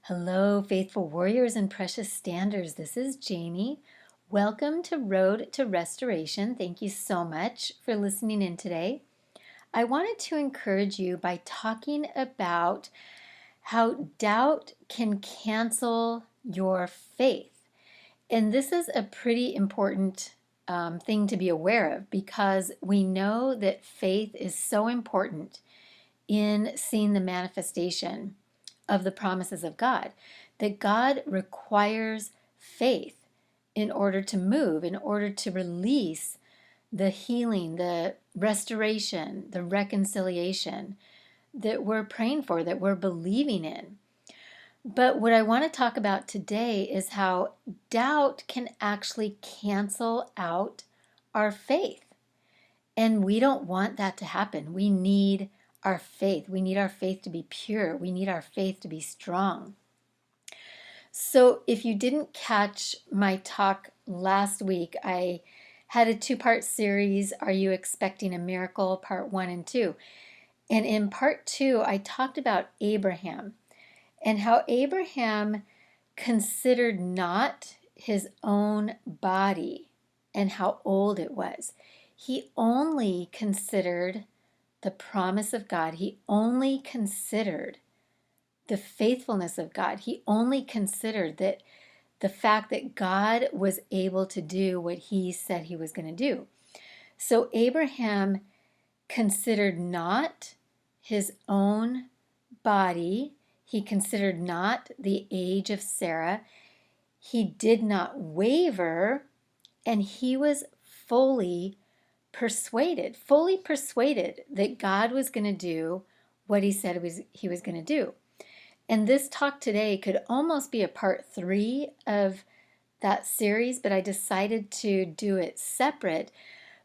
Hello, faithful warriors and precious standers. This is Jamie. Welcome to Road to Restoration. Thank you so much for listening in today. I wanted to encourage you by talking about how doubt can cancel your faith. And this is a pretty important thing to be aware of because we know that faith is so important in seeing the manifestation of the promises of God, that God requires faith in order to move, in order to release the healing, the restoration, the reconciliation that we're praying for, that we're believing in. But what I want to talk about today is how doubt can actually cancel out our faith. And we don't want that to happen. We need our faith. We need our faith to be pure. We need our faith to be strong. So if you didn't catch my talk last week, I had a two-part series, Are You Expecting a Miracle? Part 1 and 2. And in part 2, I talked about Abraham and how Abraham considered not his own body and how old it was. He only considered the promise of God. He only considered the faithfulness of God. He only considered that the fact that God was able to do what he said he was going to do. So Abraham considered not his own body. He considered not the age of Sarah. He did not waver, and he was fully persuaded that God was going to do what he said he was going to do. And this talk today could almost be a part 3 of that series, but I decided to do it separate.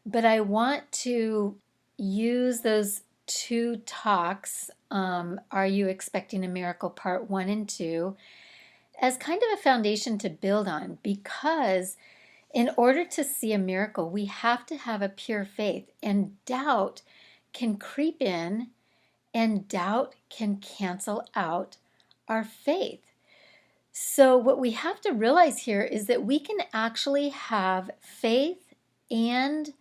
But I want to use those two talks, Are You Expecting a Miracle? Part 1 and 2, as kind of a foundation to build on, because in order to see a miracle, we have to have a pure faith, and doubt can creep in, and doubt can cancel out our faith. So what we have to realize here is that we can actually have faith and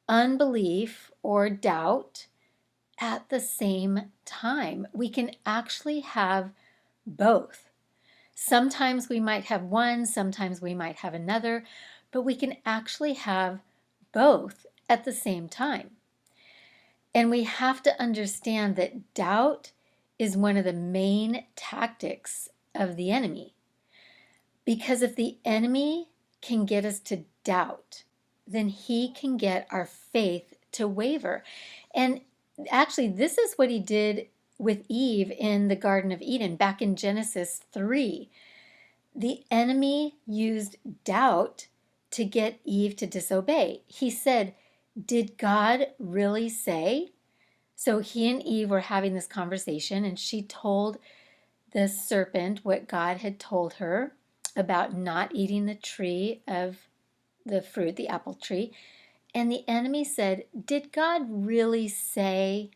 unbelief or doubt at the same time. We can actually have both. Sometimes we might have one, sometimes we might have another, but we can actually have both at the same time. And we have to understand that doubt is one of the main tactics of the enemy. Because if the enemy can get us to doubt, then he can get our faith to waver. And actually, this is what he did with Eve in the Garden of Eden, back in Genesis 3. The enemy used doubt to get Eve to disobey. He said, "Did God really say?" So he and Eve were having this conversation, and she told the serpent what God had told her about not eating the tree of the fruit, the apple tree. And the enemy said, "Did God really say?"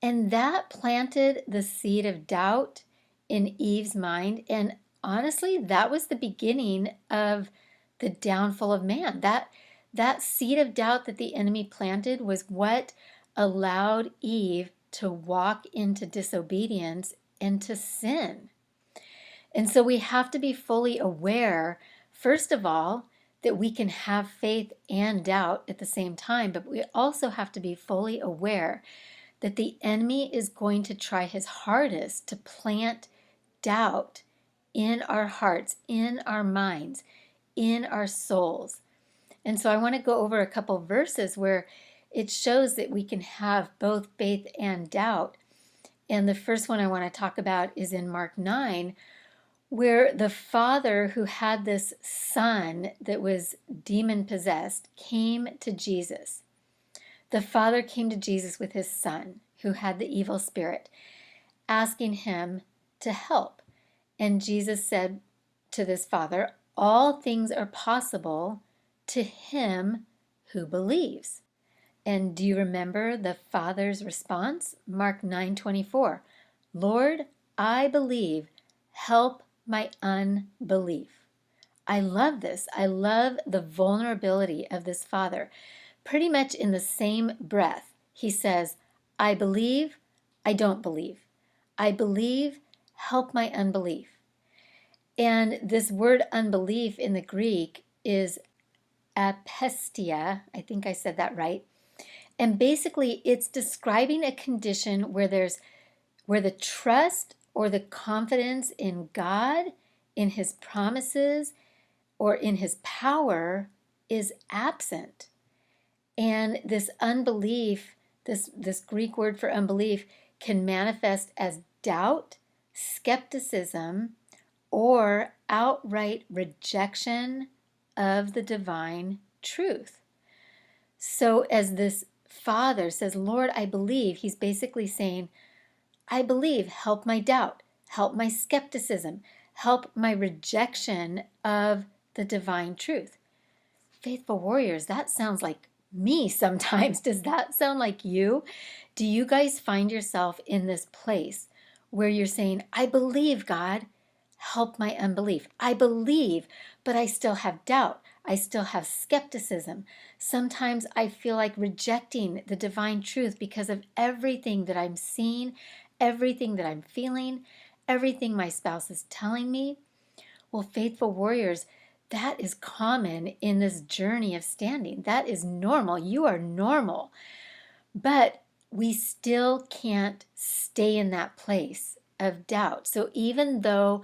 And that planted the seed of doubt in Eve's mind. And honestly, that was the beginning of the downfall of man. That seed of doubt that the enemy planted was what allowed Eve to walk into disobedience and to sin. And so we have to be fully aware, first of all, that we can have faith and doubt at the same time, but we also have to be fully aware that the enemy is going to try his hardest to plant doubt in our hearts, in our minds, in our souls. And so I want to go over a couple verses where it shows that we can have both faith and doubt. And the first one I want to talk about is in Mark 9, where the father who had this son that was demon-possessed came to Jesus. The father came to Jesus with his son who had the evil spirit, asking him to help. And Jesus said to this father, "All things are possible to him who believes." And do you remember the father's response? Mark 9:24. "Lord, I believe. help my unbelief. I love this. I love the vulnerability of this father. Pretty much in the same breath, he says, I believe, I don't believe. I believe, help my unbelief. And this word unbelief in the Greek is apestia. I think I said that right. And basically, it's describing a condition where the trust or the confidence in God, in his promises, or in his power is absent. And this unbelief, this Greek word for unbelief, can manifest as doubt, skepticism, or outright rejection of the divine truth. So as this father says, Lord, I believe, he's basically saying, I believe, help my doubt, help my skepticism, help my rejection of the divine truth. Faithful warriors, that sounds like me sometimes. Does that sound like you? Do you guys find yourself in this place where you're saying, I believe, God, help my unbelief. I believe, but I still have doubt. I still have skepticism. Sometimes I feel like rejecting the divine truth because of everything that I'm seeing, everything that I'm feeling, everything my spouse is telling me. Well, faithful warriors, that is common in this journey of standing. That is normal. You are normal. But we still can't stay in that place of doubt. So even though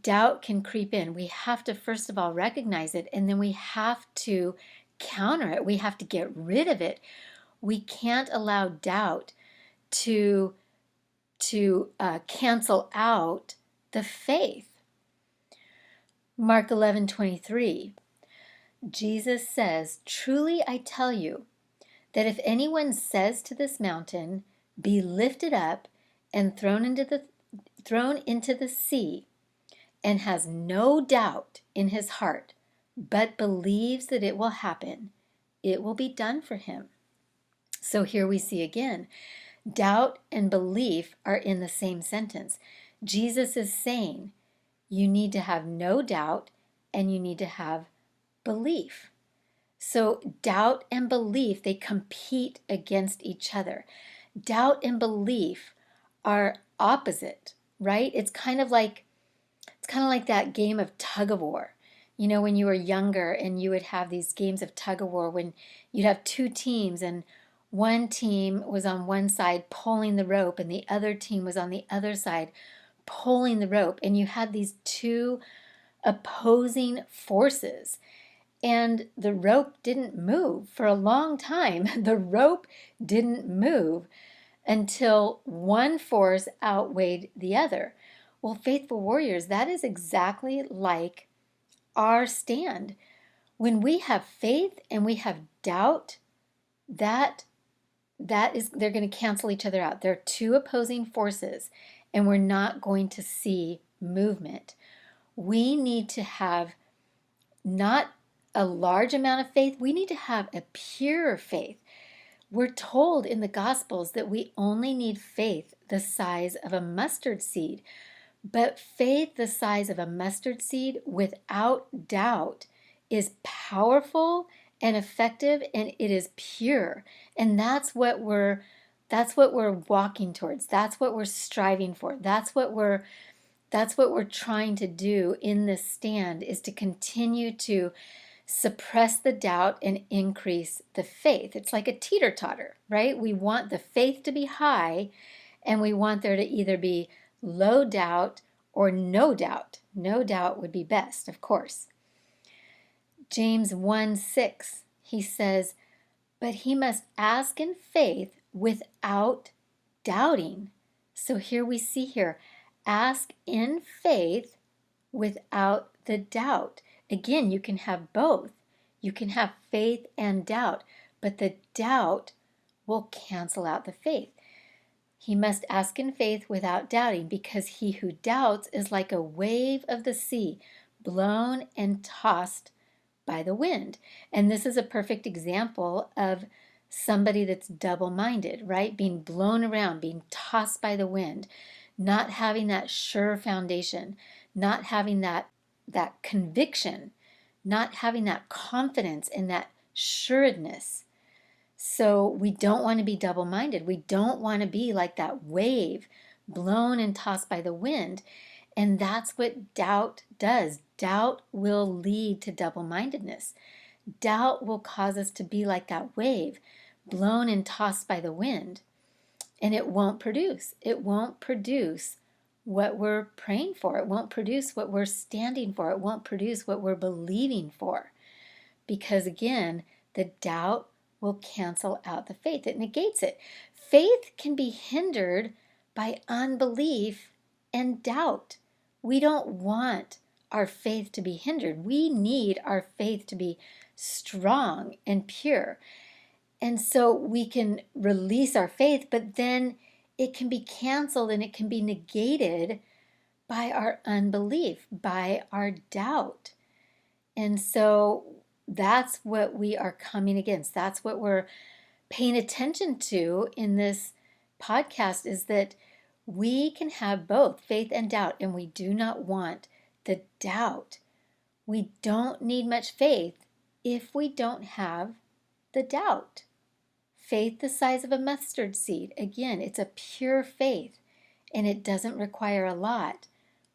doubt can creep in, we have to first of all recognize it, and then we have to counter it. We have to get rid of it. We can't allow doubt to cancel out the faith. Mark 11:23, Jesus says, truly I tell you that if anyone says to this mountain, be lifted up and thrown into the sea, and has no doubt in his heart, but believes that it will happen, it will be done for him. So here we see again, doubt and belief are in the same sentence. Jesus is saying you need to have no doubt and you need to have belief. So doubt and belief, they compete against each other. Doubt and belief are opposite, right? It's kind of like that game of tug of war. You know, when you were younger and you would have these games of tug of war when you'd have two teams and one team was on one side pulling the rope and the other team was on the other side pulling the rope, and you had these two opposing forces, and the rope didn't move for a long time. The rope didn't move until one force outweighed the other. Well, faithful warriors, that is exactly like our stand. When we have faith and we have doubt, they're going to cancel each other out. They're two opposing forces, and we're not going to see movement. We need to have not a large amount of faith. We need to have a pure faith. We're told in the Gospels that we only need faith the size of a mustard seed. But faith the size of a mustard seed without doubt is powerful and effective, and it is pure. And that's what we're walking towards. That's what we're striving for. That's what we're trying to do in this stand, is to continue to suppress the doubt and increase the faith. It's like a teeter-totter, right? We want the faith to be high, and we want there to either be low doubt or no doubt. No doubt would be best, of course. James 1:6, he says, but he must ask in faith without doubting. So here we see here, ask in faith without the doubt. Again, you can have both. You can have faith and doubt, but the doubt will cancel out the faith. He must ask in faith without doubting, because he who doubts is like a wave of the sea, blown and tossed by the wind. And this is a perfect example of somebody that's double-minded, right? Being blown around, being tossed by the wind. not having that sure foundation, not having that conviction, not having that confidence and that sureness. So we don't want to be double-minded. We don't want to be like that wave blown and tossed by the wind. And that's what doubt does. Doubt will lead to double-mindedness. Doubt will cause us to be like that wave blown and tossed by the wind. And it won't produce. It won't produce what we're praying for. It won't produce what we're standing for. It won't produce what we're believing for. Because again, the doubt will cancel out the faith. It negates it. Faith can be hindered by unbelief and doubt. We don't want our faith to be hindered. We need our faith to be strong and pure. And so we can release our faith, but then it can be canceled and it can be negated by our unbelief, by our doubt. And so that's what we are coming against. That's what we're paying attention to in this podcast, is that we can have both faith and doubt, and we do not want the doubt. We don't need much faith if we don't have the doubt. Faith the size of a mustard seed. Again, it's a pure faith, and it doesn't require a lot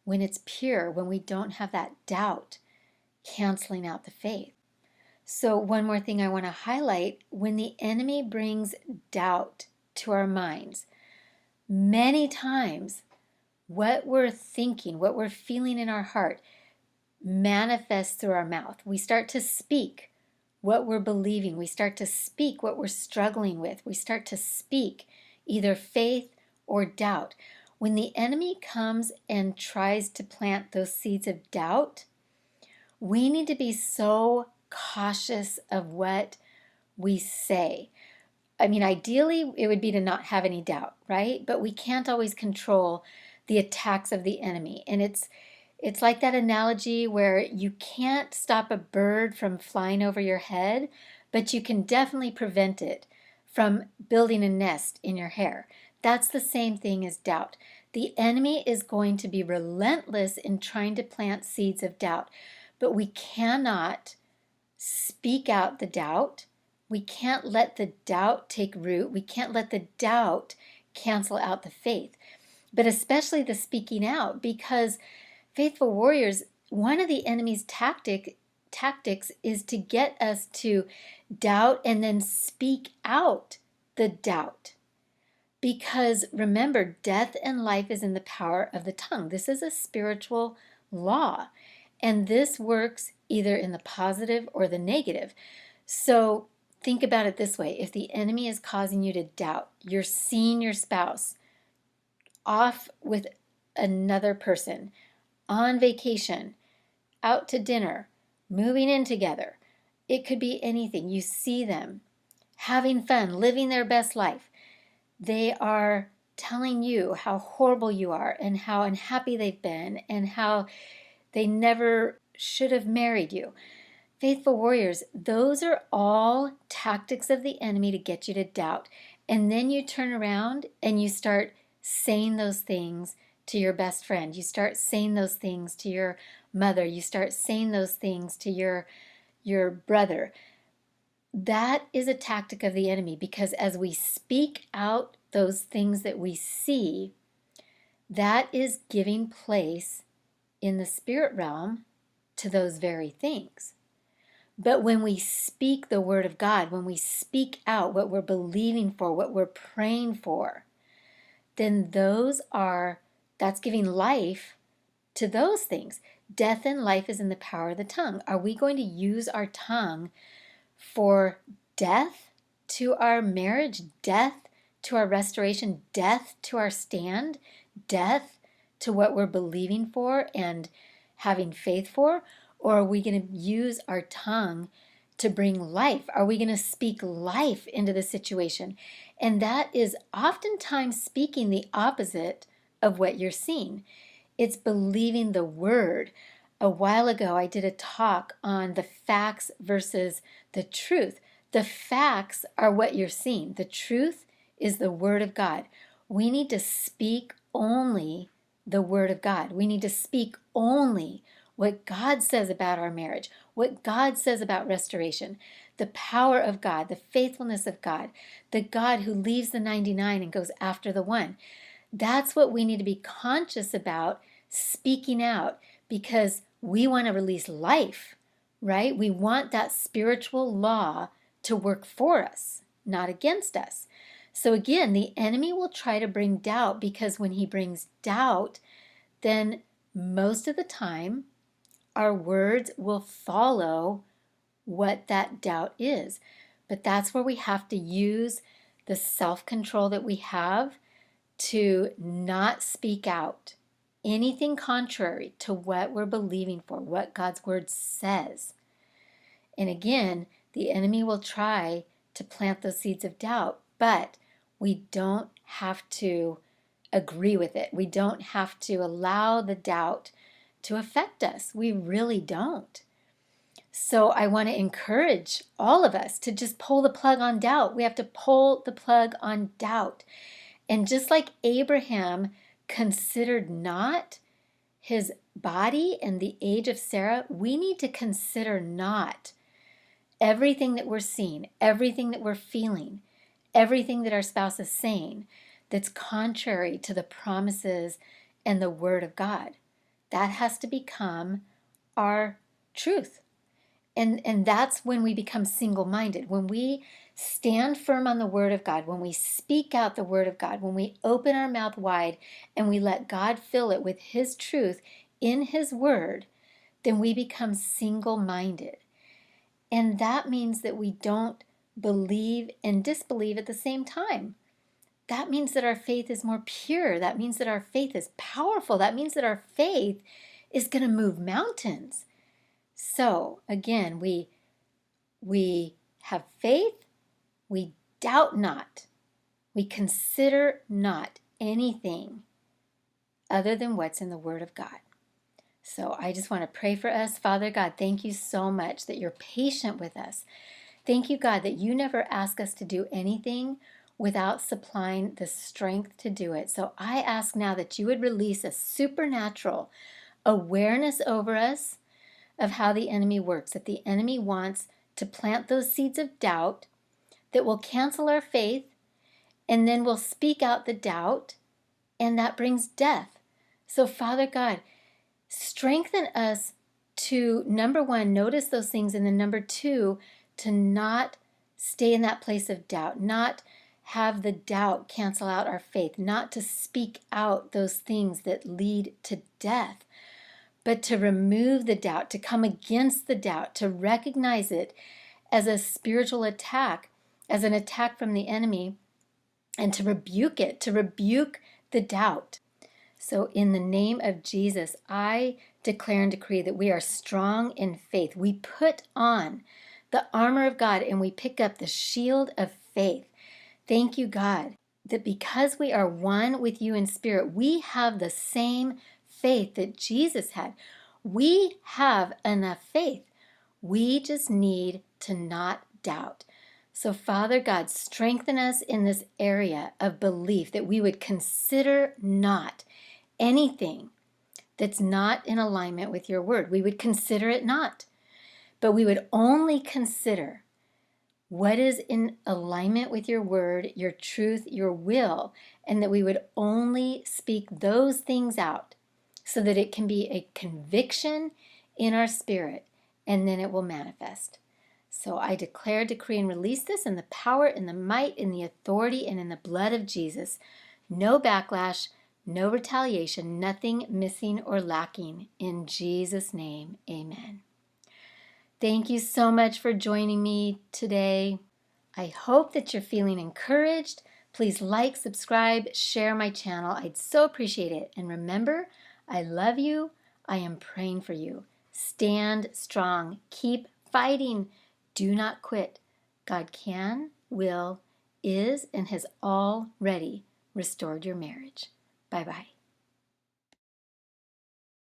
when it's pure, when we don't have that doubt canceling out the faith. So one more thing I want to highlight: when the enemy brings doubt to our minds, many times what we're thinking, what we're feeling in our heart manifests through our mouth. We start to speak what we're believing. We start to speak what we're struggling with. We start to speak either faith or doubt. When the enemy comes and tries to plant those seeds of doubt, we need to be so cautious of what we say. I mean, ideally, it would be to not have any doubt, right? But we can't always control the attacks of the enemy. And it's like that analogy where you can't stop a bird from flying over your head, but you can definitely prevent it from building a nest in your hair. That's the same thing as doubt. The enemy is going to be relentless in trying to plant seeds of doubt, but we cannot speak out the doubt. We can't let the doubt take root. We can't let the doubt cancel out the faith, but especially the speaking out, because faithful warriors, one of the enemy's tactics is to get us to doubt and then speak out the doubt. Because remember, death and life is in the power of the tongue. This is a spiritual law, and this works either in the positive or the negative. So think about it this way: if the enemy is causing you to doubt, you're seeing your spouse off with another person, on vacation, out to dinner, moving in together. It could be anything. You see them having fun, living their best life. They are telling you how horrible you are and how unhappy they've been and how they never should have married you. Faithful warriors, those are all tactics of the enemy to get you to doubt. And then you turn around and you start saying those things to your best friend. You start saying those things to your mother. You start saying those things to your brother. That is a tactic of the enemy, because as we speak out those things that we see, that is giving place in the spirit realm to those very things. But when we speak the word of God, when we speak out what we're believing for, what we're praying for, then that's giving life to those things. Death and life is in the power of the tongue. Are we going to use our tongue for death to our marriage, death to our restoration, death to our stand, death to what we're believing for and having faith for? Or are we going to use our tongue to bring life? Are we going to speak life into the situation? And that is oftentimes speaking the opposite of what you're seeing. It's believing the word. A while ago, I did a talk on the facts versus the truth. The facts are what you're seeing. The truth is the word of God. We need to speak only the Word of God. We need to speak only what God says about our marriage, what God says about restoration, the power of God, the faithfulness of God, the God who leaves the 99 and goes after the one. That's what we need to be conscious about speaking out, because we want to release life, right? We want that spiritual law to work for us, not against us. So again, the enemy will try to bring doubt, because when he brings doubt, then most of the time our words will follow what that doubt is. But that's where we have to use the self-control that we have to not speak out anything contrary to what we're believing for, what God's word says. And again, the enemy will try to plant those seeds of doubt, but we don't have to agree with it. We don't have to allow the doubt to affect us. We really don't. So I want to encourage all of us to just pull the plug on doubt. We have to pull the plug on doubt. And just like Abraham considered not his body and the age of Sarah, we need to consider not everything that we're seeing, everything that we're feeling, everything that our spouse is saying that's contrary to the promises and the word of God. That has to become our truth. And that's when we become single-minded. When we stand firm on the word of God, when we speak out the word of God, when we open our mouth wide and we let God fill it with his truth in his word, then we become single-minded. And that means that we don't believe and disbelieve at the same time. That means that our faith is more pure. That means that our faith is powerful. That means that our faith is going to move mountains. So again, we have faith, we doubt not, we consider not anything other than what's in the Word of God. So I just want to pray for us. Father God, thank you so much that you're patient with us. Thank you, God, that you never ask us to do anything without supplying the strength to do it. So I ask now that you would release a supernatural awareness over us of how the enemy works, that the enemy wants to plant those seeds of doubt that will cancel our faith, and then we'll speak out the doubt, and that brings death. So Father God, strengthen us to, number one, notice those things, and then number two, to not stay in that place of doubt, not have the doubt cancel out our faith, not to speak out those things that lead to death, but to remove the doubt, to come against the doubt, to recognize it as a spiritual attack, as an attack from the enemy, and to rebuke it, to rebuke the doubt. So in the name of Jesus, I declare and decree that we are strong in faith. We put on the armor of God and we pick up the shield of faith. Thank you, God, that because we are one with you in spirit, we have the same faith that Jesus had. We have enough faith. We just need to not doubt. So Father God, strengthen us in this area of belief, that we would consider not anything that's not in alignment with your word. We would consider it not, but we would only consider what is in alignment with your word, your truth, your will, and that we would only speak those things out so that it can be a conviction in our spirit, and then it will manifest. So I declare, decree, and release this in the power, in the might, in the authority, and in the blood of Jesus. No backlash, no retaliation, nothing missing or lacking. In Jesus' name, amen. Thank you so much for joining me today. I hope that you're feeling encouraged. Please like, subscribe, share my channel. I'd so appreciate it. And remember, I love you. I am praying for you. Stand strong. Keep fighting. Do not quit. God can, will, is, and has already restored your marriage. Bye-bye.